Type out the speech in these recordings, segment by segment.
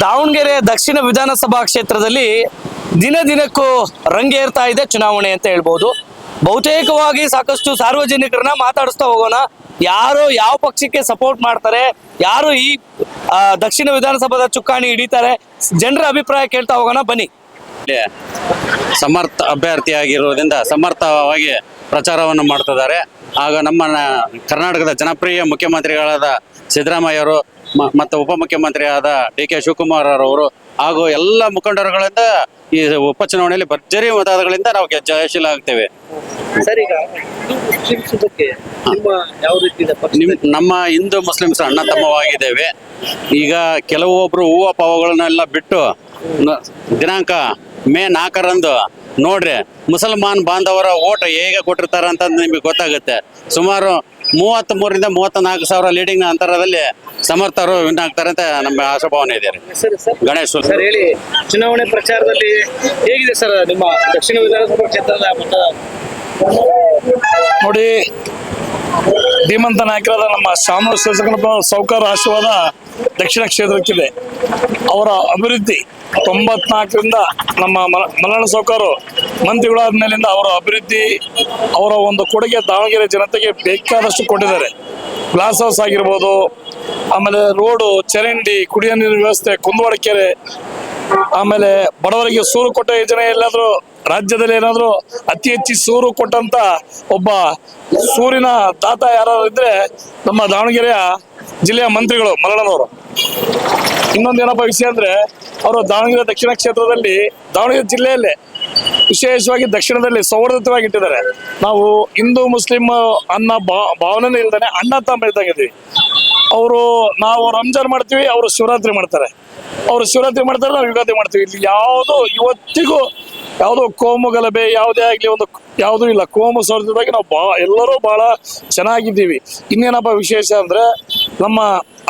ದಾವಣಗೆರೆ ದಕ್ಷಿಣ ವಿಧಾನಸಭಾ ಕ್ಷೇತ್ರದಲ್ಲಿ ದಿನ ದಿನಕ್ಕೂ ರಂಗೇರ್ತಾ ಇದೆ ಚುನಾವಣೆ ಅಂತ ಹೇಳ್ಬೋದು. ಬಹುತೇಕವಾಗಿ ಸಾಕಷ್ಟು ಸಾರ್ವಜನಿಕರನ್ನ ಮಾತಾಡಿಸ್ತಾ ಹೋಗೋಣ. ಯಾರು ಯಾವ ಪಕ್ಷಕ್ಕೆ ಸಪೋರ್ಟ್ ಮಾಡ್ತಾರೆ, ಯಾರು ಈ ದಕ್ಷಿಣ ವಿಧಾನಸಭಾದ ಚುಕ್ಕಾಣಿ ಹಿಡಿತಾರೆ, ಜನರ ಅಭಿಪ್ರಾಯ ಕೇಳ್ತಾ ಹೋಗೋಣ ಬನ್ನಿ. ಸಮರ್ಥ ಅಭ್ಯರ್ಥಿಯಾಗಿರುವುದರಿಂದ ಸಮರ್ಥವಾಗಿ ಪ್ರಚಾರವನ್ನು ಮಾಡ್ತಿದ್ದಾರೆ. ಆಗ ನಮ್ಮ ಕರ್ನಾಟಕದ ಜನಪ್ರಿಯ ಮುಖ್ಯಮಂತ್ರಿಗಳಾದ ಸಿದ್ದರಾಮಯ್ಯವರು ಮತ್ತು ಉಪಮುಖ್ಯಮಂತ್ರಿಯಾದ ಡಿ ಕೆ ಶಿವಕುಮಾರ್ ಅವರು ಹಾಗೂ ಎಲ್ಲ ಮುಖಂಡರುಗಳಿಂದ ಈ ಉಪಚುನಾವಣೆಯಲ್ಲಿ ಭರ್ಜರಿ ಮತಗಳಿಂದ ನಾವು ಜಯಶೀಲ ಆಗ್ತೇವೆ. ನಮ್ಮ ಹಿಂದೂ ಮುಸ್ಲಿಮ್ಸ್ ಅಣ್ಣ ತಮ್ಮವಾಗಿದ್ದೇವೆ. ಈಗ ಕೆಲವೊಬ್ರು ಹೂವು ಪಾವಗಳನ್ನೆಲ್ಲ ಬಿಟ್ಟು ದಿನಾಂಕ ಮೇ 4ರಂದು ನೋಡ್ರಿ ಮುಸಲ್ಮಾನ್ ಬಾಂಧವರ ಓಟ್ ಹೇಗೆ ಕೊಟ್ಟಿರ್ತಾರ ಅಂತ ನಿಮಗೆ ಗೊತ್ತಾಗುತ್ತೆ. ಸುಮಾರು 33ರಿಂದ 34 ಸಾವಿರ ಲೀಡಿಂಗ್ ಅಂತರದಲ್ಲಿ ಸಮರ್ಥರು ವಿನ್ ಆಗ್ತಾರೆ ಅಂತ ನಮ್ಮ ಆಶಾಭಾವನೆ ಇದೆ. ಗಣೇಶ್ ಸರ್ ಹೇಳಿ, ಚುನಾವಣೆ ಪ್ರಚಾರದಲ್ಲಿ ಹೇಗಿದೆ ಸರ್ ನಿಮ್ಮ ದಕ್ಷಿಣ ವಿಧಾನಸಭಾ ಕ್ಷೇತ್ರದ ಮತ? ನೋಡಿ, ಧೀಮಂತ ನಾಯಕರಾದ ನಮ್ಮ ಶಾಮನೂರು ಶಿವಶಂಕರಪ್ಪ ಸಾವ್ಕಾರ ಆಶೀರ್ವಾದ ದಕ್ಷಿಣ ಕ್ಷೇತ್ರಕ್ಕಿದೆ. ಅವರ ಅಭಿವೃದ್ಧಿ 94ರಿಂದ ನಮ್ಮ ಮಲ್ಲಣ್ಣ ಸಾವ್ಕಾರು ಮಂತ್ರಿಗಳಾದ ಮೇಲಿಂದ ಅವರ ಅಭಿವೃದ್ಧಿ, ಅವರ ಒಂದು ಕೊಡುಗೆ ದಾವಣಗೆರೆ ಜನತೆಗೆ ಬೇಕಾದಷ್ಟು ಕೊಟ್ಟಿದ್ದಾರೆ. ಗ್ಲಾಸ್ ಹೌಸ್ ಆಗಿರ್ಬೋದು, ಆಮೇಲೆ ರೋಡು, ಚರಂಡಿ, ಕುಡಿಯೋ ನೀರಿನ ವ್ಯವಸ್ಥೆ, ಕುಂದವಾಡ ಕೆರೆ, ಆಮೇಲೆ ಬಡವರಿಗೆ ಸೂರು ಕೊಟ್ಟ ಯೋಜನೆ. ಎಲ್ಲಾದ್ರೂ ರಾಜ್ಯದಲ್ಲಿ ಏನಾದ್ರು ಅತಿ ಹೆಚ್ಚು ಸೂರು ಕೊಟ್ಟಂತ ಒಬ್ಬ ಸೂರಿನ ದಾತ ಯಾರು ಇದ್ರೆ ನಮ್ಮ ದಾವಣಗೆರೆಯ ಜಿಲ್ಲೆಯ ಮಂತ್ರಿಗಳು ಮಲ್ಲಣ್ಣನವರು. ಇನ್ನೊಂದೇನಪ್ಪ ವಿಷಯ ಅಂದ್ರೆ, ಅವರು ದಾವಣಗೆರೆ ದಕ್ಷಿಣ ಕ್ಷೇತ್ರದಲ್ಲಿ ದಾವಣಗೆರೆ ಜಿಲ್ಲೆಯಲ್ಲೇ ವಿಶೇಷವಾಗಿ ದಕ್ಷಿಣದಲ್ಲಿ ಸೌಹಾರ್ದಯುತವಾಗಿ ಇಟ್ಟಿದ್ದಾರೆ. ನಾವು ಹಿಂದೂ ಮುಸ್ಲಿಂ ಅನ್ನೋ ಭಾವನೆ ಇಲ್ದಾನೆ ಅಣ್ಣ ತಮ್ಮ ಇದ್ದಂಗಿದ್ವಿ. ನಾವು ರಂಜಾನ್ ಮಾಡ್ತೀವಿ, ಅವರು ಶಿವರಾತ್ರಿ ಮಾಡ್ತಾರೆ. ಅವರು ಶಿವರಾತ್ರಿ ಮಾಡ್ತಾರೆ, ನಾವು ಯುಗಾದಿ ಮಾಡ್ತೀವಿ. ಇಲ್ಲಿ ಇವತ್ತಿಗೂ ಯಾವುದೋ ಕೋಮು ಗಲಭೆ ಯಾವುದೇ ಆಗ್ಲಿ ಯಾವುದೂ ಇಲ್ಲ. ಕೋಮು ಸೌಹಾರ್ದವಾಗಿ ನಾವು ಎಲ್ಲರೂ ಬಹಳ ಚೆನ್ನಾಗಿದ್ದೀವಿ. ಇನ್ನೇನಪ್ಪ ವಿಶೇಷ ಅಂದ್ರೆ, ನಮ್ಮ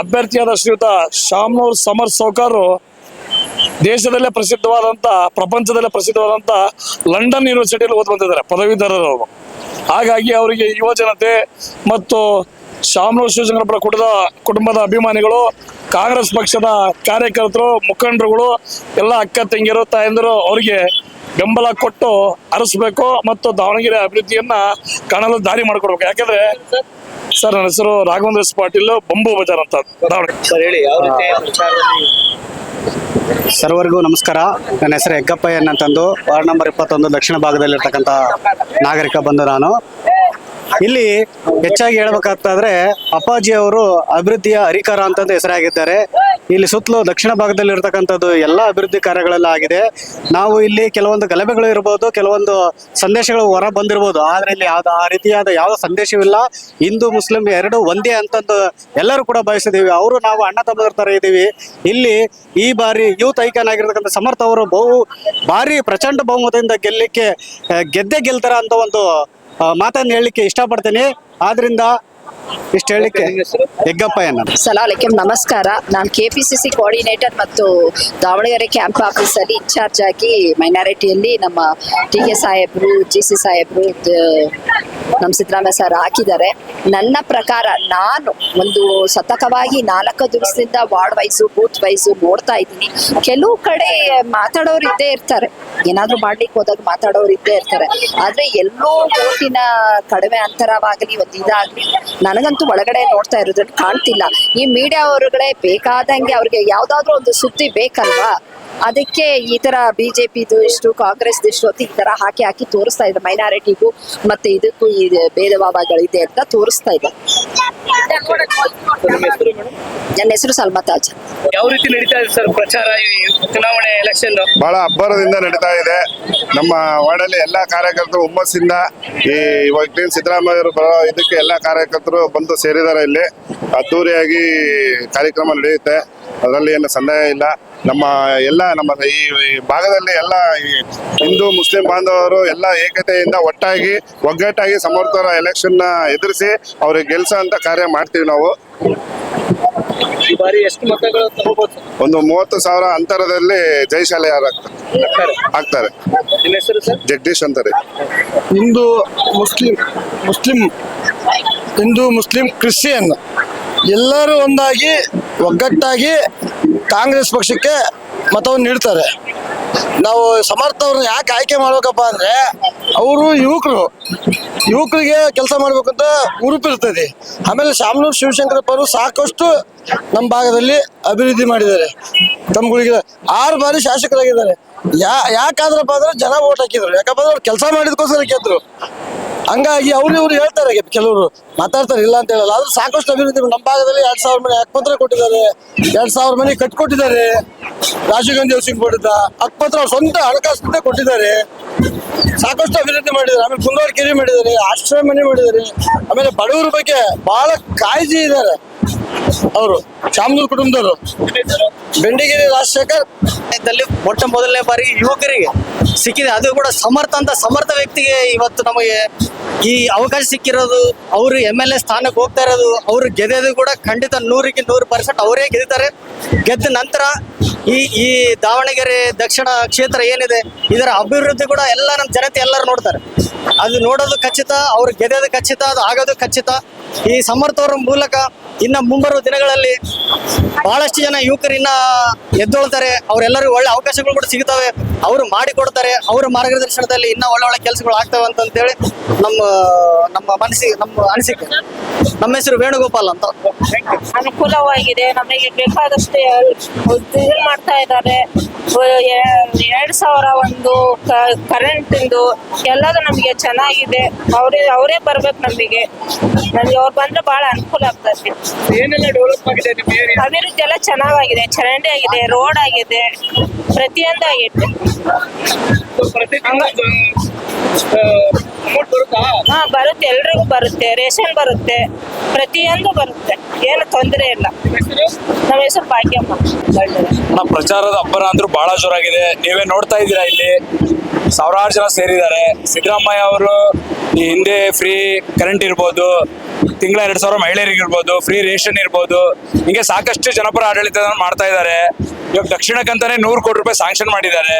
ಅಭ್ಯರ್ಥಿಯಾದ ಶ್ರೀಯುತ ಶಾಮನೂರು ಸಮರ್ಥ ಸಾವ್ಕಾರು ದೇಶದಲ್ಲೇ ಪ್ರಸಿದ್ಧವಾದಂತ, ಪ್ರಪಂಚದಲ್ಲೇ ಪ್ರಸಿದ್ಧವಾದಂತ ಲಂಡನ್ ಯೂನಿವರ್ಸಿಟಿಯಲ್ಲಿ ಓದ್ ಬಂದಿದ್ದಾರೆ, ಪದವೀಧರರು ಅವರು. ಹಾಗಾಗಿ ಅವರಿಗೆ ಯುವ ಜನತೆ ಮತ್ತು ಶಾಮನೂರು ಶಿವಶಂಕರಪ್ಪರ ಕುಟುಂಬದ ಅಭಿಮಾನಿಗಳು, ಕಾಂಗ್ರೆಸ್ ಪಕ್ಷದ ಕಾರ್ಯಕರ್ತರು, ಮುಖಂಡರುಗಳು, ಎಲ್ಲ ಅಕ್ಕ ತಂಗಿಯರು, ತಾಯಂದಿರು ಅವರಿಗೆ ಬೆಂಬಲ ಕೊಟ್ಟು ಹರಿಸ್ಬೇಕು ಮತ್ತು ದಾವಣಗೆರೆ ಅಭಿವೃದ್ಧಿಯನ್ನ ಕಾಣಲು ದಾರಿ ಮಾಡಿಕೊಡ್ಬೇಕು. ಯಾಕಂದ್ರೆ ಸರ್, ನನ್ನ ಹೆಸರು ರಾಘವೇಂದ್ರ ಎಸ್ ಪಾಟೀಲ್, ಬಂಬು ಬಜಾರ್ ಅಂತ, ದಾವಣಗೆರೆ. ಸರ್ ಹೇಳಿ, ಯಾವ ರೀತಿ ಸರ್ವರಿಗೂ ನಮಸ್ಕಾರ. ನನ್ನ ಹೆಸರು ಹೆಗ್ಗಪ್ಪಯ್ಯನ್ ಅಂತಂದು, ವಾರ್ಡ್ ನಂಬರ್ 21 ದಕ್ಷಿಣ ಭಾಗದಲ್ಲಿರ್ತಕ್ಕಂಥ ನಾಗರಿಕ ಬಂದು ನಾನು. ಇಲ್ಲಿ ಹೆಚ್ಚಾಗಿ ಹೇಳ್ಬೇಕಾದ್ರೆ, ಅಪ್ಪಾಜಿ ಅವರು ಅಭಿವೃದ್ಧಿಯ ಹರಿಕಾರ ಅಂತಂದು ಹೆಸರಾಗಿದ್ದಾರೆ. ಇಲ್ಲಿ ಸುತ್ತಲೂ ದಕ್ಷಿಣ ಭಾಗದಲ್ಲಿ ಇರ್ತಕ್ಕಂಥದ್ದು ಎಲ್ಲ ಅಭಿವೃದ್ಧಿ ಕಾರ್ಯಗಳೆಲ್ಲ ಆಗಿದೆ. ನಾವು ಇಲ್ಲಿ ಕೆಲವೊಂದು ಗಲಭೆಗಳು ಇರ್ಬೋದು, ಕೆಲವೊಂದು ಸಂದೇಶಗಳು ಹೊರ ಬಂದಿರ್ಬೋದು, ಆದ್ರೆ ಇಲ್ಲಿ ಆ ರೀತಿಯಾದ ಯಾವುದೋ ಸಂದೇಶವಿಲ್ಲ. ಹಿಂದೂ ಮುಸ್ಲಿಂ ಎರಡು ಒಂದೇ ಅಂತಂದು ಎಲ್ಲರೂ ಕೂಡ ಬಯಸಿದೀವಿ. ಅವರು ನಾವು ಅಣ್ಣ ತಮ್ಮರ ತರ ಇದ್ದೀವಿ. ಇಲ್ಲಿ ಈ ಬಾರಿ ಯೂತ್ ಐಕಾನ್ ಆಗಿರ್ತಕ್ಕಂಥ ಸಮರ್ಥ ಅವರು ಭಾರಿ ಪ್ರಚಂಡ ಬಹುಮತದಿಂದ ಗೆಲ್ತಾರ ಅಂತ ಒಂದು ಮಾತನ್ನು ಹೇಳಲಿಕ್ಕೆ ಇಷ್ಟಪಡ್ತೀನಿ. ಆದ್ರಿಂದ ಇಷ್ಟು ಹೇಳಲಿಕ್ಕೆ ಹೆಗ್ಗಪ್ಪಯ್ಯನ. ಸಲಾಲೈಕುಂ, ನಮಸ್ಕಾರ. ನಾನು KPCC ಕೋಆರ್ಡಿನೇಟರ್ ಮತ್ತು ದಾವಣಗೆರೆ ಕ್ಯಾಂಪ್ ಆಫೀಸಲ್ಲಿ ಇನ್ಚಾರ್ಜ್ ಆಗಿ ಮೈನಾರಿಟಿಯಲ್ಲಿ ನಮ್ಮ TK ಸಾಹೇಬ್ರು, GC ಸಾಹೇಬ್ರು, ನಮ್ಮ ಸಿದ್ದರಾಮಯ್ಯ ಸರ್ ಹಾಕಿದ್ದಾರೆ. ನನ್ನ ಪ್ರಕಾರ ನಾನು ಒಂದು ಸತತವಾಗಿ 4 ದಿವಸದಿಂದ ವಾರ್ಡ್ ವೈಸು, ಬೂತ್ ವೈಸು ನೋಡ್ತಾ ಇದ್ದೀನಿ. ಕೆಲವು ಕಡೆ ಮಾತಾಡೋರು ಇದ್ದೇ ಇರ್ತಾರೆ, ಏನಾದ್ರು ಮಾಡ್ಲಿಕ್ಕೆ ಹೋದಾಗ ಮಾತಾಡೋರು ಇದ್ದೇ ಇರ್ತಾರೆ. ಆದ್ರೆ ಎಲ್ಲೋ ಓಟಿನ ಕಡಿಮೆ ಅಂತರವಾಗಲಿ, ಒಂದು ಇದಾಗ್ಲಿ, ನನಗಂತೂ ಒಳಗಡೆ ನೋಡ್ತಾ ಇರೋದ್ರಲ್ಲಿ ಕಾಣ್ತಿಲ್ಲ. ಈ ಮೀಡಿಯಾ ಅವರುಗಳೇ ಬೇಕಾದಂಗೆ ಅವ್ರಿಗೆ ಯಾವ್ದಾದ್ರು ಒಂದು ಸುದ್ದಿ ಬೇಕಲ್ವಾ, ಅದಕ್ಕೆ ಈ ತರ BJPದು ಇಷ್ಟು, ಕಾಂಗ್ರೆಸ್ದು ಇಷ್ಟು ಅಂತ ಈ ತರ ಹಾಕಿ ತೋರಿಸ್ತಾ ಇದ್ದಾರೆ. ಮೈನಾರಿಟಿಗೂ ಮತ್ತೆ ಇದಕ್ಕೂ ಈ ಭೇದ ಭಾವಗಳಿದೆ ಅಂತ ತೋರಿಸ್ತಾ ಇದ್ದಾರೆ. ನನ್ನ ಹೆಸರು ಸಲ್ಮಾ ತಾಜ್. ಯಾವ ರೀತಿ ನಡೀತಾ ಇದೆ ಸರ್ ಪ್ರಚಾರ, ಚುನಾವಣೆ ಎಲೆಕ್ಷನ್? ಬಹಳ ಅಬ್ಬರದಿಂದ ನಡೀತಾ ಇದೆ. ನಮ್ಮ ವಾರ್ಡಲ್ಲಿ ಎಲ್ಲಾ ಕಾರ್ಯಕರ್ತರು ಹುಮ್ಮಸ್ಸಿಂದ ಇವಾಗ ಸಿದ್ದರಾಮಯ್ಯರು ಬರೋ ಇದಕ್ಕೆ ಎಲ್ಲಾ ಕಾರ್ಯಕರ್ತರು ಬಂದು ಸೇರಿದ್ದಾರೆ. ಇಲ್ಲಿ ಅದ್ದೂರಿಯಾಗಿ ಕಾರ್ಯಕ್ರಮ ನಡೆಯುತ್ತೆ, ಅದರಲ್ಲಿ ಏನು ಸಂದೇಹ ಇಲ್ಲ. ನಮ್ಮ ಈ ಭಾಗದಲ್ಲಿ ಎಲ್ಲ ಹಿಂದೂ ಮುಸ್ಲಿಂ ಬಾಂಧವರು ಎಲ್ಲ ಏಕತೆಯಿಂದ ಒಗ್ಗಟ್ಟಾಗಿ ಸಮರ್ಥರ ಎಲೆಕ್ಷನ್ ಎದುರಿಸಿ ಅವ್ರಿಗೆ ಗೆಲ್ಸೋ ಅಂತ ಕಾರ್ಯ ಮಾಡ್ತೀವಿ ನಾವು. ಈ ಬಾರಿ ಎಷ್ಟು ಮತಗಳು ತಗೋಬಹುದು? ಒಂದು 30,000 ಅಂತರದಲ್ಲಿ ಜಯಶಾಲಿ ಆಗ್ತಾರೆ. ನಿಮ್ಮ ಹೆಸರು ಸರ್? ಜಗದೀಶ್ ಅಂತಾರೆ. ಹಿಂದೂ ಮುಸ್ಲಿಂ ಕ್ರಿಶ್ಚಿಯನ್ ಎಲ್ಲರೂ ಒಂದಾಗಿ ಒಗ್ಗಟ್ಟಾಗಿ ಕಾಂಗ್ರೆಸ್ ಪಕ್ಷಕ್ಕೆ ಮತವನ್ನು ನೀಡ್ತಾರೆ. ನಾವು ಸಮರ್ಥ ಅವ್ರನ್ನ ಯಾಕೆ ಆಯ್ಕೆ ಮಾಡ್ಬೇಕಪ್ಪ ಅಂದ್ರೆ ಅವರು ಯುವಕರಿಗೆ ಕೆಲಸ ಮಾಡ್ಬೇಕಂತ ಹುರುಪಿರ್ತದೆ. ಆಮೇಲೆ ಶಾಮನೂರು ಶಿವಶಂಕರಪ್ಪ ಅವರು ಸಾಕಷ್ಟು ನಮ್ಮ ಭಾಗದಲ್ಲಿ ಅಭಿವೃದ್ಧಿ ಮಾಡಿದ್ದಾರೆ. ತಮ್ಗಳಿಗೆ 6 ಬಾರಿ ಶಾಸಕರಾಗಿದ್ದಾರೆ. ಯಾಕಾದ್ರಪ್ಪ ಅಂದ್ರೆ ಜನ ಓಟ್ ಹಾಕಿದ್ರು, ಯಾಕಪ್ಪ ಅಂದ್ರೆ ಅವ್ರು ಕೆಲಸ ಮಾಡಿದಕ್ಕೋಸ್ಕರ ಗೆದ್ರು. ಹಂಗಾಗಿ ಇವ್ರು ಹೇಳ್ತಾರೆ, ಕೆಲವರು ಮಾತಾಡ್ತಾರೆ, ಇಲ್ಲ ಅಂತ ಹೇಳಲ್ಲ. ಆದ್ರೂ ಸಾಕಷ್ಟು ಅಭಿವೃದ್ಧಿ ನಮ್ಮ ಭಾಗದಲ್ಲಿ 2000 ಮನೆ ಹಕ್ಕುಪತ್ರ ಕೊಟ್ಟಿದ್ದಾರೆ, 2000 ಮನೆ ಕಟ್ಕೊಟ್ಟಿದ್ದಾರೆ. ರಾಜೀವ್ ಗಾಂಧಿ ಹೌಸಿಂಗ್ ಬೋರ್ಡ್ ಹಕ್ಕುಪತ್ರ ಅವ್ರ ಸ್ವಂತ ಹಣಕಾಸಿನಿಂದ ಕೊಟ್ಟಿದ್ದಾರೆ. ಸಾಕಷ್ಟು ಅಭಿವೃದ್ಧಿ ಮಾಡಿದ್ದಾರೆ. ಆಮೇಲೆ ಕುಂದವಾಡ ಕೆರೆ ಮಾಡಿದ್ದಾರೆ, ಆಶ್ರಯ ಮನೆ ಮಾಡಿದ್ದಾರೆ. ಆಮೇಲೆ ಬಡವರ ಬಗ್ಗೆ ಬಹಳ ಕಾಳಜಿ ಇದ್ದಾರೆ ಅವರು, ಶಾಮನೂರು ಕುಟುಂಬದವರು. ಬೆಂಡಿಗೇರಿ ರಾಜಶೇಖರ್ ಮೊಟ್ಟ ಮೊದಲನೇ ಬಾರಿ ಯುವಕರಿಗೆ ಸಿಕ್ಕಿದೆ, ಅದು ಕೂಡ ಸಮರ್ಥ ವ್ಯಕ್ತಿಗೆ ಇವತ್ತು ನಮಗೆ ಈ ಅವಕಾಶ ಸಿಕ್ಕಿರೋದು. ಅವರು MLA ಸ್ಥಾನಕ್ಕೆ ಹೋಗ್ತಾ ಇರೋದು, ಅವರು ಗೆದ್ದೋದು ಕೂಡ ಖಂಡಿತ 100% ಅವರೇ ಗೆದ್ದಿದ್ದಾರೆ. ಗೆದ್ದ ನಂತರ ಈ ದಾವಣಗೆರೆ ದಕ್ಷಿಣ ಕ್ಷೇತ್ರ ಏನಿದೆ ಇದರ ಅಭಿವೃದ್ಧಿ ಕೂಡ ಎಲ್ಲ ನಮ್ಮ ಜನತೆ ಎಲ್ಲರೂ ನೋಡ್ತಾರೆ. ಅದು ನೋಡೋದು ಖಚಿತ, ಅವ್ರು ಗೆದ್ದೋದು ಖಚಿತ, ಅದು ಆಗೋದು ಖಚಿತ. ಈ ಸಮರ್ಥ ಅವರ ಮೂಲಕ ಇನ್ನು ಮುಂಬರುವ ದಿನಗಳಲ್ಲಿ ಬಹಳಷ್ಟು ಜನ ಯುವಕರು ಇನ್ನ ಎದ್ದೊಳ್ತಾರೆ. ಅವರೆಲ್ಲರಿಗೂ ಒಳ್ಳೆ ಅವಕಾಶಗಳು ಕೂಡ ಸಿಗ್ತವೆ, ಅವರು ಮಾಡಿಕೊಡ್ತಾರೆ. ಅವರ ಮಾರ್ಗದರ್ಶನದಲ್ಲಿ ಇನ್ನ ಒಳ್ಳೆ ಕೆಲಸಗಳು ಆಗ್ತವೆ ಅಂತೇಳಿ ನಮ್ಮ ಅನಿಸಿಕೆ. ನಮ್ಮ ಹೆಸರು ವೇಣುಗೋಪಾಲ್ ಅಂತ. ಅನುಕೂಲವಾಗಿದೆ, ನಮಗೆ ಬೇಕಾದಷ್ಟು ಇದು ಮಾಡ್ತಾ ಇದ್ದಾರೆ. 2000 ಒಂದು ಕರೆಂಟಿಂದು ಎಲ್ಲದು ನಮಗೆ ಚೆನ್ನಾಗಿದೆ. ಅವರೇ ಬರ್ಬೇಕು ನಮಗೆ ಅವ್ರು ಬಂದ್ರೆ ಬಹಳ ಅನುಕೂಲ ಆಗ್ತದೆ. ಏನೆಲ್ಲ ಡೆವಲಪ್ ಆಗಿದೆ ನಿಮ್ಮ ಏರಿಯಾ? ಅಭಿವೃದ್ಧಿ ಎಲ್ಲ ಚೆನ್ನಾಗಿದೆ, ಚರಂಡಿ ಆಗಿದೆ, ರೋಡ್ ಆಗಿದೆ, ಪ್ರತಿಯೊಂದು ಆಗಿದೆ. ಅಮೌಂಟ್ ಬರುತ್ತಾ? ಹಾ ಬರುತ್ತೆ, ಎಲ್ರಿಗೂ ಬರುತ್ತೆ, ರೇಷನ್ ಬರುತ್ತೆ, ಪ್ರತಿಯೊಂದು ಬರುತ್ತೆ, ಏನು ತೊಂದರೆ ಇಲ್ಲ. ನಮ್ಮ ಹೆಸರು ಭಾಗ್ಯಮ್ಮ. ನಮ್ಮ ಪ್ರಚಾರದ ಅಬ್ಬರ ಅಂದ್ರೂ ಬಹಳ ಜೋರಾಗಿದೆ. ನೀವೇ ನೋಡ್ತಾ ಇದ್ದೀರಾ, ಇಲ್ಲಿ ಸಾವಿರಾರು ಜನ ಸೇರಿದ್ದಾರೆ. ಸಿದ್ದರಾಮಯ್ಯ ಅವರು ಈ ಹಿಂದೆ ಫ್ರೀ ಕರೆಂಟ್ ಇರ್ಬೋದು, ತಿಂಗಳ 2000 ಮಹಿಳೆಯರಿಗೆ ಇರ್ಬೋದು, ಫ್ರೀ ರೇಷನ್ ಇರ್ಬೋದು, ಹಿಂಗೆ ಸಾಕಷ್ಟು ಜನಪರ ಆಡಳಿತ ಮಾಡ್ತಾ ಇದ್ದಾರೆ. ಇವಾಗ ದಕ್ಷಿಣಕ್ಕಂತಾನೆ 100 ಕೋಟಿ ರೂಪಾಯಿ ಸ್ಯಾಂಕ್ಷನ್ ಮಾಡಿದ್ದಾರೆ.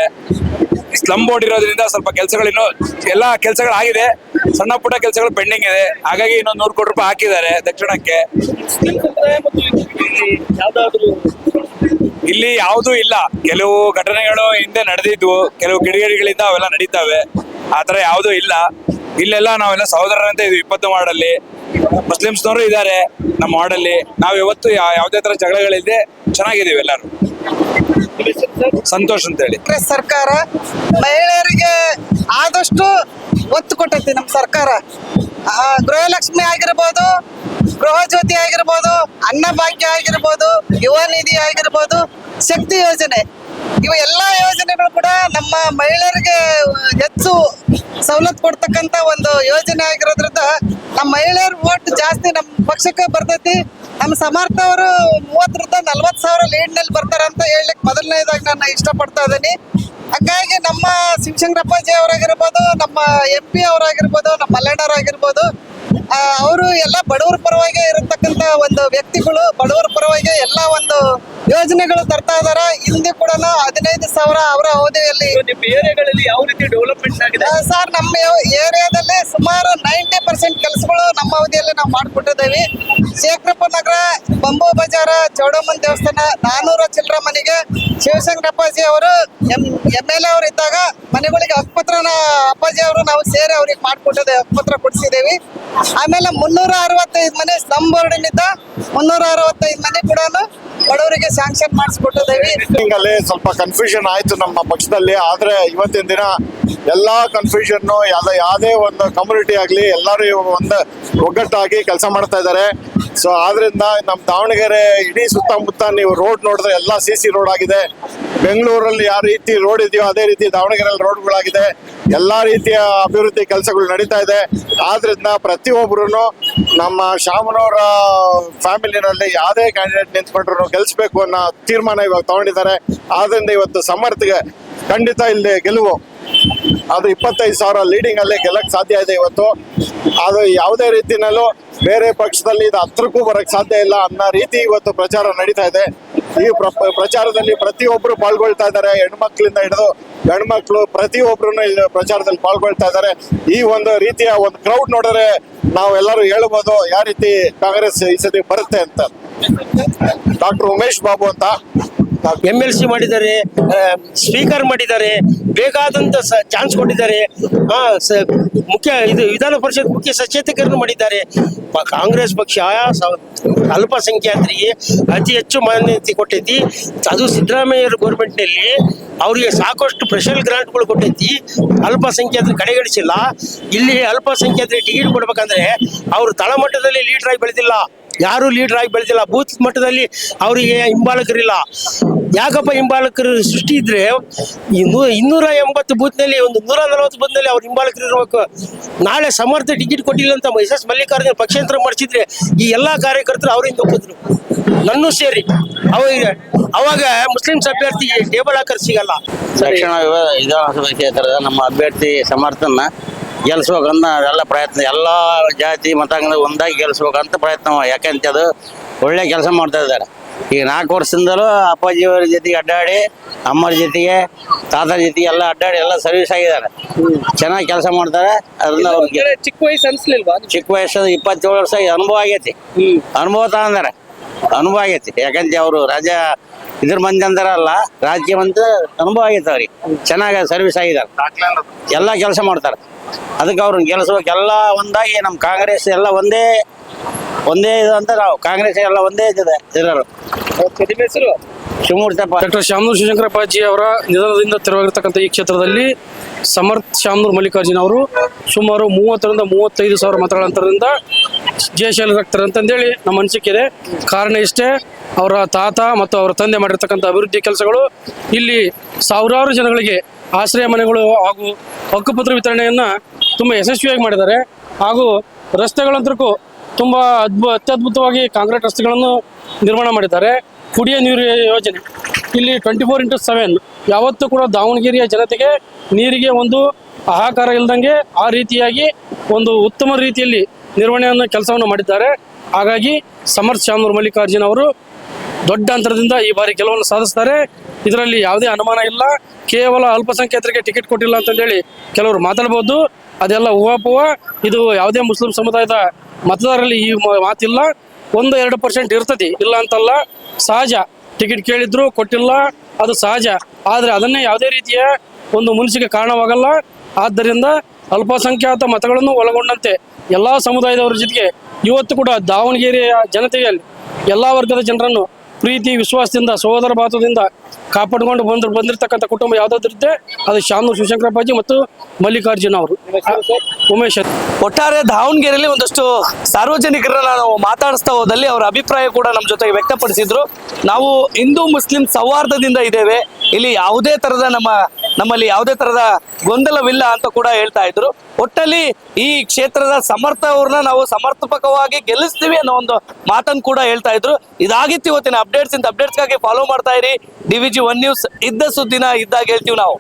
ಸ್ಲಮ್ ಬೋರ್ಡ್ ಇರೋದ್ರಿಂದ ಸ್ವಲ್ಪ ಕೆಲಸಗಳಿನ್ನು ಎಲ್ಲ ಕೆಲಸಗಳಾಗಿದೆ, ಸಣ್ಣ ಪುಟ್ಟ ಕೆಲಸಗಳು ಪೆಂಡಿಂಗ್ ಇದೆ. ಹಾಗಾಗಿ ಇನ್ನೊಂದು 100 ಕೋಟಿ ರೂಪಾಯಿ ಹಾಕಿದ್ದಾರೆ ದಕ್ಷಿಣಕ್ಕೆ. ಇಲ್ಲಿ ಯಾವುದೂ ಇಲ್ಲ. ಕೆಲವು ಘಟನೆಗಳು ಹಿಂದೆ ನಡೆದಿದ್ವು, ಕೆಲವು ಕಿಡಿಗೇಡಿಗಳಿಂದ ಅವೆಲ್ಲ ನಡೀತಾವೆ. ಆತರ ಯಾವುದೂ ಇಲ್ಲ. ಇಲ್ಲೆಲ್ಲ ನಾವೆಲ್ಲ ಸಹೋದರರಂತೆ ಇದು 20 ವಾರ್ಡಲ್ಲಿ ಮುಸ್ಲಿಮ್ಸ್ನವರು ಇದ್ದಾರೆ. ನಮ್ಮ ವಾರ್ಡಲ್ಲಿ ನಾವು ಇವತ್ತು ಯಾವುದೇ ತರ ಜಗಳಗಳಿದೆ ಚೆನ್ನಾಗಿದ್ದೀವಿ ಎಲ್ಲರೂ. ಸಂತೋಷ್ ಅಂತ ಹೇಳಿ. ಸರ್ಕಾರ ಮಹಿಳೆಯರಿಗೆ ಆದಷ್ಟು ಒತ್ತು ಕೊಟ್ಟೈತಿ ನಮ್ಮ ಸರ್ಕಾರ. ಗೃಹಲಕ್ಷ್ಮಿ ಆಗಿರ್ಬೋದು, ಗೃಹ ಜ್ಯೋತಿ ಆಗಿರ್ಬೋದು, ಅನ್ನಭಾಗ್ಯ ಆಗಿರ್ಬೋದು, ಯುವ ನಿಧಿ ಆಗಿರ್ಬೋದು, ಶಕ್ತಿ ಯೋಜನೆ, ಇವು ಎಲ್ಲಾ ಯೋಜನೆಗಳು ಕೂಡ ನಮ್ಮ ಮಹಿಳೆಯರಿಗೆ ಹೆಚ್ಚು ಸವಲತ್ತು ಕೊಡ್ತಕ್ಕಂತ ಒಂದು ಯೋಜನೆ ಆಗಿರೋದ್ರಿಂದ ನಮ್ಮ ಮಹಿಳೆಯರ ಓಟ್ ಜಾಸ್ತಿ ನಮ್ಮ ಪಕ್ಷಕ್ಕೆ ಬರ್ತೈತಿ. ನಮ್ಮ ಸಮರ್ಥ ಅವರು 30,000 ರಿಂದ 40,000 ಲೀಡ್ನಲ್ಲಿ ಬರ್ತಾರೆ ಅಂತ ಹೇಳಲಿಕ್ಕೆ ಮೊದಲನೇದಾಗಿ ನಾನು ಇಷ್ಟಪಡ್ತಾ ಇದ್ದೀನಿ. ಹಾಗಾಗಿ ನಮ್ಮ ಶಿವಶಂಕರಪ್ಪಾಜಿ ಅವರಾಗಿರ್ಬೋದು, ನಮ್ಮ MP ಅವರಾಗಿರ್ಬೋದು, ನಮ್ಮ ಮಲ್ಲಣ್ಣವರಾಗಿರ್ಬೋದು, ಅವರು ಎಲ್ಲ ಬಡವರ ಪರವಾಗಿ ಇರತಕ್ಕಂತ ಒಂದು ವ್ಯಕ್ತಿಗಳು. ಬಡವರ ಪರವಾಗಿ ಎಲ್ಲ ಒಂದು ಯೋಜನೆಗಳು ತರ್ತಾ ಇದಾರ. ಹಿಂದೆ ಕೂಡ 15,000 ಅವರ ಅವಧಿಯಲ್ಲಿ. ನಿಮ್ಮ ಏರಿಯಾಗಳಲ್ಲಿ ಯಾವ ರೀತಿ ಡೆವಲಪ್ಮೆಂಟ್ ಆಗಿದೆ ಸರ್? ನಮ್ಮ ಏರಿಯಾದಲ್ಲಿ ಸುಮಾರು 90% ಕೆಲಸಗಳು ನಮ್ಮ ಅವಧಿಯಲ್ಲಿ ನಾವು ಮಾಡಿಕೊಟ್ಟಿದ್ದೇವೆ. ಶೇಖರಪ್ಪ ನಗರ, ಬಂಬು ಬಜಾರ, ಚೌಡಮ್ಮನ ದೇವಸ್ಥಾನ, 400 ಚಿಲ್ಲರ ಮನೆಗೆ ಶಿವಶಂಕರಪ್ಪಾಜಿ ಅವರು MLA ಅವರು ಇದ್ದಾಗ ಮನೆಗಳಿಗೆ ಹಕ್ಕುಪತ್ರನ ಅಪ್ಪಾಜಿ ಅವರು ನಾವು ಸೇರಿ ಅವ್ರಿಗೆ ಮಾಡಿಕೊಟ್ಟಿದ್ದೇವೆ, ಹಕ್ಕುಪತ್ರ ಕೊಡಿಸಿದ್ದೇವೆ. ಆಮೇಲೆ 365 ಮನೆ ಸ್ಲಮ್ ಬೋರ್ಡಿನಿಂದ 365 ಮನೆ ಕೂಡ ಬಡವರಿಗೆ ಸ್ಯಾಂಕ್ಷನ್ ಮಾಡಿಸ್ಕೊಟ್ಟಿದ್ದೇವೆ. ಅಲ್ಲಿ ಸ್ವಲ್ಪ ಕನ್ಫ್ಯೂಷನ್ ಆಯ್ತು ನಮ್ಮ ಪಕ್ಷದಲ್ಲಿ. ಆದ್ರೆ ಇವತ್ತಿನ ದಿನ ಎಲ್ಲಾ ಕನ್ಫ್ಯೂಷನ್ ಯಾವುದೇ ಒಂದು ಕಮ್ಯುನಿಟಿ ಆಗ್ಲಿ ಎಲ್ಲರೂ ಒಂದು ಒಗ್ಗಟ್ಟಾಗಿ ಕೆಲಸ ಮಾಡ್ತಾ ಇದ್ದಾರೆ. ಸೊ ಆದ್ರಿಂದ ನಮ್ಮ ದಾವಣಗೆರೆ ಇಡೀ ಸುತ್ತಮುತ್ತ ನೀವು ರೋಡ್ ನೋಡಿದ್ರೆ ಎಲ್ಲ CC ರೋಡ್ ಆಗಿದೆ. ಬೆಂಗಳೂರಲ್ಲಿ ಯಾವ ರೀತಿ ರೋಡ್ ಇದೆಯೋ ಅದೇ ರೀತಿ ದಾವಣಗೆರೆಯಲ್ಲಿ ರೋಡ್ಗಳಾಗಿದೆ. ಎಲ್ಲಾ ರೀತಿಯ ಅಭಿವೃದ್ಧಿ ಕೆಲಸಗಳು ನಡೀತಾ ಇದೆ. ಆದ್ರಿಂದ ಪ್ರತಿಯೊಬ್ಬರು ನಮ್ಮ ಶಾಮನವರ ಫ್ಯಾಮಿಲಿನಲ್ಲಿ ಯಾವುದೇ ಕ್ಯಾಂಡಿಡೇಟ್ ನಿಂತ್ಕೊಂಡ್ರು ಗೆಲ್ಸ್ಬೇಕು ಅನ್ನೋ ತೀರ್ಮಾನ ಇವಾಗ ತಗೊಂಡಿದ್ದಾರೆ. ಆದ್ರಿಂದ ಇವತ್ತು ಸಮರ್ಥಗೆ ಖಂಡಿತ ಇಲ್ಲಿ ಗೆಲುವು. ಅದು 25,000 ಲೀಡಿಂಗ್ ಅಲ್ಲಿ ಗೆಲ್ಲಕ್ ಸಾಧ್ಯ ಇದೆ ಇವತ್ತು. ಅದು ಯಾವುದೇ ರೀತಿನಲ್ಲೂ ಬೇರೆ ಪಕ್ಷದಲ್ಲಿ ಇದು ಹತ್ರಕ್ಕೂ ಬರಕ್ ಸಾಧ್ಯ ಇಲ್ಲ ಅನ್ನೋ ರೀತಿ ಇವತ್ತು ಪ್ರಚಾರ ನಡೀತಾ ಇದೆ. ಈ ಪ್ರಚಾರದಲ್ಲಿ ಪ್ರತಿಯೊಬ್ಬರು ಪಾಲ್ಗೊಳ್ತಾ ಇದ್ದಾರೆ. ಹೆಣ್ಮಕ್ಳಿಂದ ಹಿಡಿದು ಗಂಡ್ಮಕ್ಳು ಪ್ರತಿಯೊಬ್ರು ಪ್ರಚಾರದಲ್ಲಿ ಪಾಲ್ಗೊಳ್ತಾ ಇದ್ದಾರೆ. ಈ ಒಂದು ರೀತಿಯ ಒಂದು ಕ್ರೌಡ್ ನೋಡಿದ್ರೆ ನಾವೆಲ್ಲರೂ ಹೇಳ್ಬೋದು ಯಾವ ರೀತಿ ಕಾಂಗ್ರೆಸ್ ಈ ಸತಿ ಬರುತ್ತೆ ಅಂತ. ಡಾಕ್ಟರ್ ಉಮೇಶ್ ಬಾಬು ಅಂತ. MLC ಮಾಡಿದ್ದಾರೆ, ಸ್ಪೀಕರ್ ಮಾಡಿದ್ದಾರೆ, ಬೇಕಾದಂತ ಚಾನ್ಸ್ ಕೊಟ್ಟಿದ್ದಾರೆ. ವಿಧಾನ ಪರಿಷತ್ ಮುಖ್ಯ ಸಚೇತಕರನ್ನು ಮಾಡಿದ್ದಾರೆ. ಕಾಂಗ್ರೆಸ್ ಪಕ್ಷ ಅಲ್ಪಸಂಖ್ಯಾತರಿಗೆ ಅತಿ ಹೆಚ್ಚು ಮಾನ್ಯತೆ ಕೊಟ್ಟೈತಿ. ಅದು ಸಿದ್ದರಾಮಯ್ಯ ಗೌರ್ಮೆಂಟ್ ನಲ್ಲಿ ಅವರಿಗೆ ಸಾಕಷ್ಟು ಸ್ಪೆಷಲ್ ಗ್ರಾಂಟ್ಗಳು ಕೊಟ್ಟೈತಿ. ಅಲ್ಪಸಂಖ್ಯಾತರು ಕಡೆಗಣಿಸಿಲ್ಲ. ಇಲ್ಲಿ ಅಲ್ಪಸಂಖ್ಯಾತರಿಗೆ ಟಿಕೆಟ್ ಕೊಡ್ಬೇಕಂದ್ರೆ ಅವರು ತಳಮಟ್ಟದಲ್ಲಿ ಲೀಡರ್ ಆಗಿ ಬೆಳೆದಿಲ್ಲ, ಯಾರು ಲೀಡರ್ ಆಗಿ ಬೆಳೆದಿಲ್ಲ. ಬೂತ್ ಮಟ್ಟದಲ್ಲಿ ಅವರಿಗೆ ಹಿಂಬಾಲಕರಿಲ್ಲ. ಯಾಕಪ್ಪ ಹಿಂಬಾಲಕರು ಸೃಷ್ಟಿ ಇದ್ರೆ 280 ಬೂತ್ ನಲ್ಲಿ ಒಂದು 140 ಬೂತ್ ನಲ್ಲಿ ಅವ್ರ ಹಿಂಬಾಲಕರು ಇರ್ಬೇಕು. ನಾಳೆ ಸಮರ್ಥ ಟಿಕೆಟ್ ಕೊಟ್ಟಿಲ್ಲ ಅಂತ ಎಸ್ ಮಲ್ಲಿಕಾರ್ಜುನ ಪಕ್ಷಾಂತರ ಮಾಡಿಸಿದ್ರೆ ಈ ಎಲ್ಲಾ ಕಾರ್ಯಕರ್ತರು ಅವರಿಂದ ಹೋಗಿದ್ರು, ನನ್ನೂ ಸೇರಿ. ಅವಾಗ ಮುಸ್ಲಿಮ್ಸ್ ಅಭ್ಯರ್ಥಿಗೆ ಟೇಬಲ್ ಹಾಕರ್ ಸಿಗಲ್ಲ. ದಕ್ಷಿಣ ವಿಧಾನಸಭಾ ಕ್ಷೇತ್ರದ ನಮ್ಮ ಅಭ್ಯರ್ಥಿ ಸಮರ್ಥನ ಗೆಲ್ಸ್ಬೇಕಂತ ಎಲ್ಲ ಪ್ರಯತ್ನ, ಎಲ್ಲ ಜಾತಿ ಮತಾಂಗದ ಒಂದಾಗಿ ಗೆಲ್ಸ್ಬೇಕಂತ ಪ್ರಯತ್ನ. ಯಾಕಂತ ಅದು ಒಳ್ಳೆ ಕೆಲಸ ಮಾಡ್ತಾ ಇದ್ದಾರೆ. ಈಗ 4 ವರ್ಷದಿಂದಲೂ ಅಪ್ಪಾಜಿಯವರ ಜೊತೆಗೆ ಅಡ್ಡಾಡಿ, ಅಮ್ಮರ ಜೊತೆಗೆ, ತಾತರ ಜೊತೆಗೆ ಎಲ್ಲ ಅಡ್ಡಾಡಿ ಎಲ್ಲ ಸರ್ವಿಸ್ ಆಗಿದ್ದಾರೆ. ಚೆನ್ನಾಗಿ ಕೆಲಸ ಮಾಡ್ತಾರೆ. ಅದರಿಂದ ಅವ್ರಿಗೆ ಚಿಕ್ಕ ವಯಸ್ಸು ಅನ್ಸ್ಲಿಲ್ವಾ? ಚಿಕ್ಕ ವಯಸ್ಸು 27 ವರ್ಷ ಅನುಭವ ಆಗೈತಿ. ಅನುಭವ ತಗೊಂಡಾರೆ, ಅನುಭವ ಆಗೈತಿ. ಯಾಕಂತ ಅವರು ರಾಜ್ಯ ಇದ್ರ ಮಂದಿ ಅಂತಾರಲ್ಲ, ರಾಜ್ಯ ಮಂದಿ ಅನುಭವ ಆಗೈತೆ ಅವ್ರಿಗೆ. ಚೆನ್ನಾಗಿ ಸರ್ವಿಸ್ ಆಗಿದ್ದಾರೆ, ಎಲ್ಲ ಕೆಲಸ ಮಾಡ್ತಾರೆ. ಅದಕ್ಕೆ ಅವ್ರನ್ನ ಗೆಲ್ಲಿಸ್ಬೇಕು. ಎಲ್ಲ ಒಂದಾಗಿ ನಮ್ಮ ಕಾಂಗ್ರೆಸ್ ಎಲ್ಲ ಒಂದೇ ಇದು ಅಂತ ನಾವು ಕಾಂಗ್ರೆಸ್ ಎಲ್ಲ ಒಂದೇ ಇದ್ದಾರೆ ಇರೋರು. ಶಿವಮೂರ್ತಪ್ಪ. ಡಾಕ್ಟರ್ ಶಾಮನೂರು ಶಿವಶಂಕರಪ್ಪಾಜಿ ಅವರ ನಿಧನದಿಂದ ತೆರವಾಗಿರ್ತಕ್ಕಂಥ ಈ ಕ್ಷೇತ್ರದಲ್ಲಿ ಸಮರ್ಥ್ ಶಾಮನೂರು ಮಲ್ಲಿಕಾರ್ಜುನ ಅವರು ಸುಮಾರು 30ರಿಂದ 35 ಸಾವಿರ ಮತಗಳ ಅಂತರದಿಂದ ಜಯಶೀಲರಾಗ್ತಾರೆ ಅಂತಂದೇಳಿ ನಮ್ಮ ಅನಿಸಿಕೆ ಇದೆ. ಕಾರಣ ಇಷ್ಟೇ, ಅವರ ತಾತ ಮತ್ತು ಅವರ ತಂದೆ ಮಾಡಿರ್ತಕ್ಕಂಥ ಅಭಿವೃದ್ಧಿ ಕೆಲಸಗಳು ಇಲ್ಲಿ ಸಾವಿರಾರು ಜನಗಳಿಗೆ ಆಶ್ರಯ ಮನೆಗಳು ಹಾಗೂ ಹಕ್ಕುಪತ್ರ ವಿತರಣೆಯನ್ನು ತುಂಬ ಯಶಸ್ವಿಯಾಗಿ ಮಾಡಿದ್ದಾರೆ. ಹಾಗೂ ರಸ್ತೆಗಳಂತೂ ತುಂಬ ಅತ್ಯದ್ಭುತವಾಗಿ ಕಾಂಕ್ರೀಟ್ ರಸ್ತೆಗಳನ್ನು ನಿರ್ಮಾಣ ಮಾಡಿದ್ದಾರೆ. ಕುಡಿಯ ನೀರು ಯೋಜನೆ ಇಲ್ಲಿ 24x7 ಯಾವತ್ತೂ ಕೂಡ ದಾವಣಗೆರೆಯ ಜನತೆಗೆ ನೀರಿಗೆ ಒಂದು ಹಾಹಾಕಾರ ಇಲ್ದಂಗೆ ಆ ರೀತಿಯಾಗಿ ಒಂದು ಉತ್ತಮ ರೀತಿಯಲ್ಲಿ ನಿರ್ವಹಣೆಯನ್ನು ಕೆಲಸವನ್ನು ಮಾಡಿದ್ದಾರೆ. ಹಾಗಾಗಿ ಸಮರ್ಥ್ ಶಾಮನೂರು ಮಲ್ಲಿಕಾರ್ಜುನ ಅವರು ದೊಡ್ಡ ಅಂತರದಿಂದ ಈ ಬಾರಿ ಗೆಲುವನ್ನು ಸಾಧಿಸ್ತಾರೆ. ಇದರಲ್ಲಿ ಯಾವುದೇ ಅನುಮಾನ ಇಲ್ಲ. ಕೇವಲ ಅಲ್ಪಸಂಖ್ಯಾತರಿಗೆ ಟಿಕೆಟ್ ಕೊಟ್ಟಿಲ್ಲ ಅಂತಂದೇಳಿ ಕೆಲವರು ಮಾತಾಡ್ಬೋದು, ಅದೆಲ್ಲ ಊಹಾಪೋಹ. ಇದು ಯಾವುದೇ ಮುಸ್ಲಿಂ ಸಮುದಾಯದ ಮತದಾರರಲ್ಲಿ ಈ ಮಾತಿಲ್ಲ. 1-2% ಇರ್ತದೆ, ಇಲ್ಲ ಅಂತಲ್ಲ. ಸಹಜ, ಟಿಕೆಟ್ ಕೇಳಿದ್ರು ಕೊಟ್ಟಿಲ್ಲ, ಅದು ಸಹಜ. ಆದರೆ ಅದನ್ನೇ ಯಾವುದೇ ರೀತಿಯ ಒಂದು ಮುನ್ಸಿಗೆ ಕಾರಣವಾಗಲ್ಲ. ಆದ್ದರಿಂದ ಅಲ್ಪಸಂಖ್ಯಾತ ಮತಗಳನ್ನು ಒಳಗೊಂಡಂತೆ ಎಲ್ಲ ಸಮುದಾಯದವರ ಜೊತೆಗೆ ಇವತ್ತು ಕೂಡ ದಾವಣಗೆರೆಯ ಜನತೆಗೆ ಎಲ್ಲ ವರ್ಗದ ಜನರನ್ನು ಪ್ರೀತಿ ವಿಶ್ವಾಸದಿಂದ ಸಹೋದರ ಭಾವದಿಂದ ಕಾಪಾಡಿಕೊಂಡು ಬಂದಿರತಕ್ಕಂಥ ಕುಟುಂಬ ಯಾವುದಾದ್ರಿದ್ದೆ ಅದು ಶಾಮನೂರು ಶಿವಶಂಕರಪ್ಪಾಜಿ ಮತ್ತು ಮಲ್ಲಿಕಾರ್ಜುನ ಅವರು. ಉಮೇಶ್. ಒಟ್ಟಾರೆ ದಾವಣಗೆರೆಯಲ್ಲಿ ಒಂದಷ್ಟು ಸಾರ್ವಜನಿಕರನ್ನ ನಾವು ಮಾತಾಡಿಸ್ತಾ ಹೋದಲ್ಲಿ ಅವರ ಅಭಿಪ್ರಾಯ ಕೂಡ ನಮ್ಮ ಜೊತೆಗೆ ವ್ಯಕ್ತಪಡಿಸಿದ್ರು. ನಾವು ಹಿಂದೂ ಮುಸ್ಲಿಂ ಸೌಹಾರ್ದದಿಂದ ಇದ್ದೇವೆ, ಇಲ್ಲಿ ಯಾವುದೇ ತರದ ನಮ್ಮಲ್ಲಿ ಯಾವುದೇ ತರದ ಗೊಂದಲವಿಲ್ಲ ಅಂತ ಕೂಡ ಹೇಳ್ತಾ ಇದ್ರು. ಒಟ್ಟಲ್ಲಿ ಈ ಕ್ಷೇತ್ರದ ಸಮರ್ಥ ಅವ್ರನ್ನ ನಾವು ಸಮರ್ಪಕವಾಗಿ ಗೆಲ್ಲಿಸ್ತೀವಿ ಅನ್ನೋ ಒಂದು ಮಾತನ್ನು ಕೂಡ ಹೇಳ್ತಾ ಇದ್ರು. ಇದಾಗಿತ್ತು ಇವತ್ತಿನ ಅಪ್ಡೇಟ್ಸ್ಗಾಗಿ ಫಾಲೋ ಮಾಡ್ತಾ ಇರಿ DVG 1 ನ್ಯೂಸ್. ಇದ್ದ ಸುದ್ದಿನ ಇದ್ದಾಗ ಹೇಳ್ತೀವಿ ನಾವು.